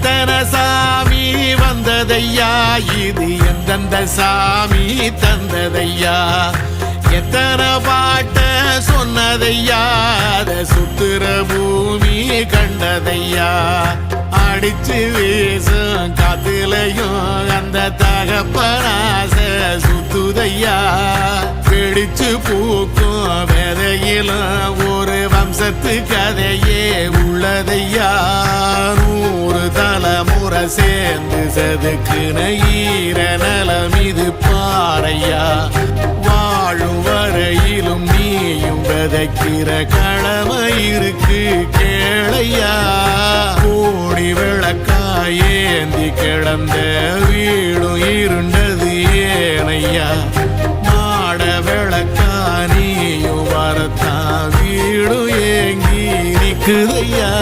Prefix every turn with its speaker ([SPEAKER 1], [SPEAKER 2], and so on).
[SPEAKER 1] எத்தனை சாமி வந்ததையா, இது எந்தெந்த சாமி தந்ததையா, எத்தனை பாட்ட சொன்னதையா, அத சுத்துற பூமி கண்டதையா, அடிச்சு வீசும் காத்துலையும் அந்த தகப்பனாச சுத்துதையா, பிடிச்சு பூக்கும் விதையிலும் ஒரு வம்சத்து கதையே உள்ளதையா, 100 தலைமுறை சேர்ந்து செதுக்குன ஈர நலம் இது பாறையா, வாழும் வரையிலும் நீயும் விதைக்கிற கடமை இருக்கு கேளையா, கோடி விளக்காயேந்தி கிடந்த வீடும் இருண்டது ஏனையா, மாட விளக்கா நீயும் வரத்தான் வீடும் ஏங்கி நிக்குதையா.